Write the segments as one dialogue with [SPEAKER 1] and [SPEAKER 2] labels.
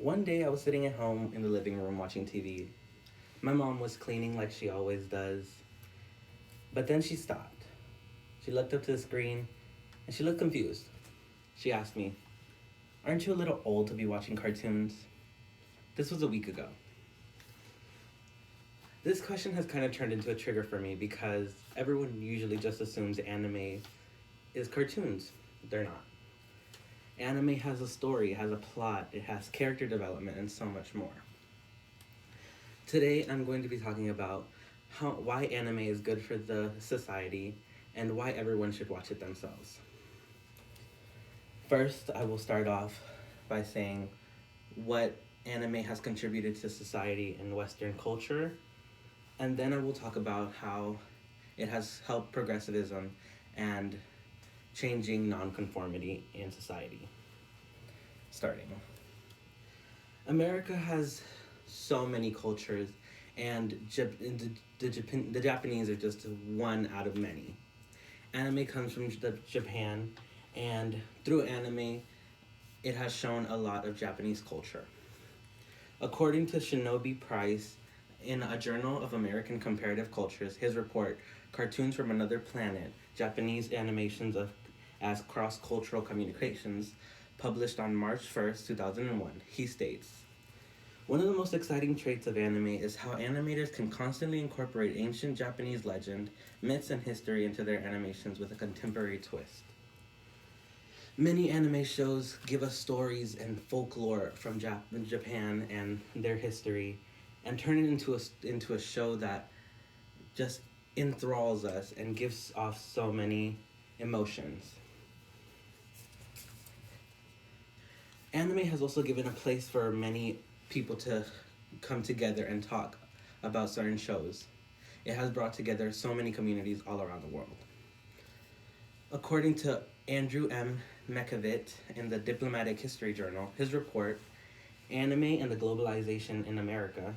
[SPEAKER 1] One day I was sitting at home in the living room watching TV. My mom was cleaning like she always does, but then she stopped. She looked up to the screen and she looked confused. She asked me, "Aren't you a little old to be watching cartoons?" This was a week ago. This question has kind of turned into a trigger for me because everyone usually just assumes anime is cartoons. They're not. Anime has a story, it has a plot, it has character development, and so much more. Today, I'm going to be talking about why anime is good for the society and why everyone should watch it themselves. First, I will start off by saying what anime has contributed to society and Western culture, and then I will talk about how it has helped progressivism and changing nonconformity in society. Starting. America has so many cultures, and the Japanese are just one out of many. Anime comes from Japan, and through anime, it has shown a lot of Japanese culture. According to Shinobi Price, in a Journal of American Comparative Cultures, his report, Cartoons from Another Planet, Japanese Animations as Cross-Cultural Communications, published on March 1st, 2001, he states, "One of the most exciting traits of anime is how animators can constantly incorporate ancient Japanese legend, myths, and history into their animations with a contemporary twist. Many anime shows give us stories and folklore from Japan and their history and turn it into a show that just enthralls us and gives off so many emotions. Anime has also given a place for many people to come together and talk about certain shows. It has brought together so many communities all around the world. According to Andrew M. Mekavit in the Diplomatic History Journal, his report, Anime and the Globalization in America,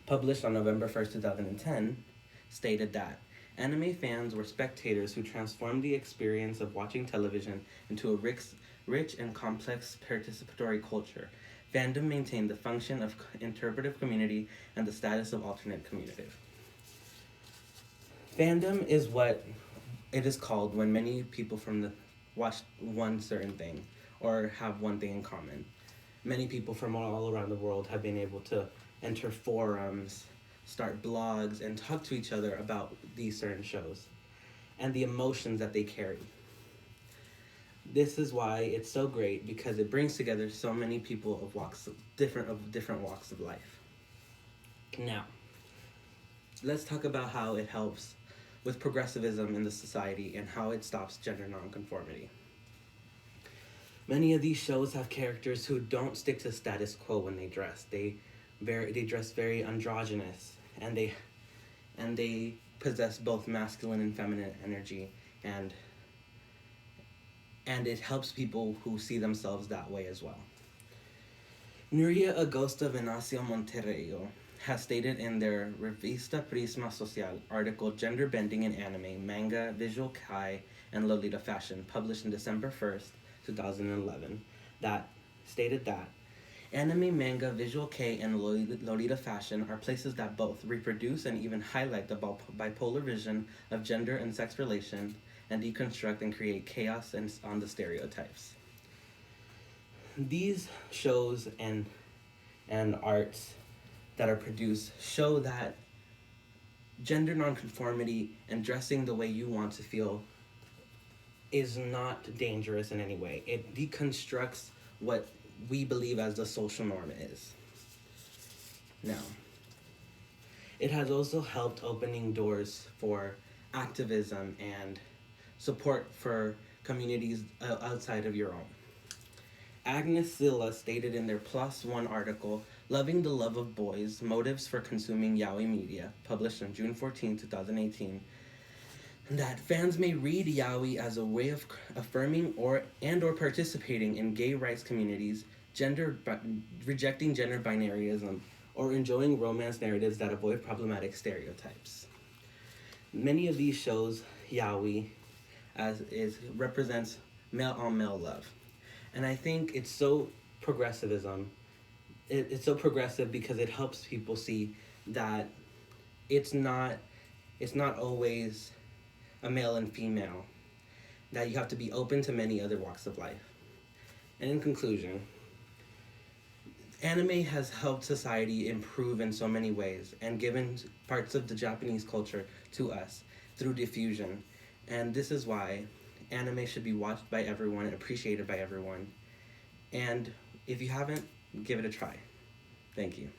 [SPEAKER 1] published on November 1st, 2010, stated that anime fans were spectators who transformed the experience of watching television into a rich and complex participatory culture. Fandom maintained the function of interpretive community and the status of alternate communicative. Fandom is what it is called when many people watch one certain thing or have one thing in common. Many people from all around the world have been able to enter forums, start blogs, and talk to each other about these certain shows and the emotions that they carry. This is why it's so great, because it brings together so many people of different walks of life. Now, let's talk about how it helps with progressivism in the society and how it stops gender nonconformity. Many of these shows have characters who don't stick to status quo when they dress. They dress very androgynous, and they possess both masculine and feminine energy, and it helps people who see themselves that way as well. Nuria Agosta Venacio Monterrey has stated in their Revista Prisma Social article Gender Bending in Anime, Manga, Visual Kei, and Lolita Fashion, published in December 1st, 2011, that stated that anime, manga, visual kei, and Lolita fashion are places that both reproduce and even highlight the bipolar vision of gender and sex relation and deconstruct and create chaos on the stereotypes. These shows and arts that are produced show that gender nonconformity and dressing the way you want to feel is not dangerous in any way. It deconstructs what we believe as the social norm is. Now, it has also helped opening doors for activism and support for communities outside of your own. Agnes Silla stated in their Plus One article, Loving the Love of Boys, Motives for Consuming Yaoi Media, published on June 14, 2018, that fans may read yaoi as a way of affirming or participating in gay rights communities, rejecting gender binaryism, or enjoying romance narratives that avoid problematic stereotypes. Many of these shows, yaoi, represents male-on-male love. And I think it's so progressivism it's so progressive because it helps people see that it's not always a male and female, that you have to be open to many other walks of life. And in conclusion, anime has helped society improve in so many ways and given parts of the Japanese culture to us through diffusion. And this is why anime should be watched by everyone and appreciated by everyone. And if you haven't, give it a try. Thank you.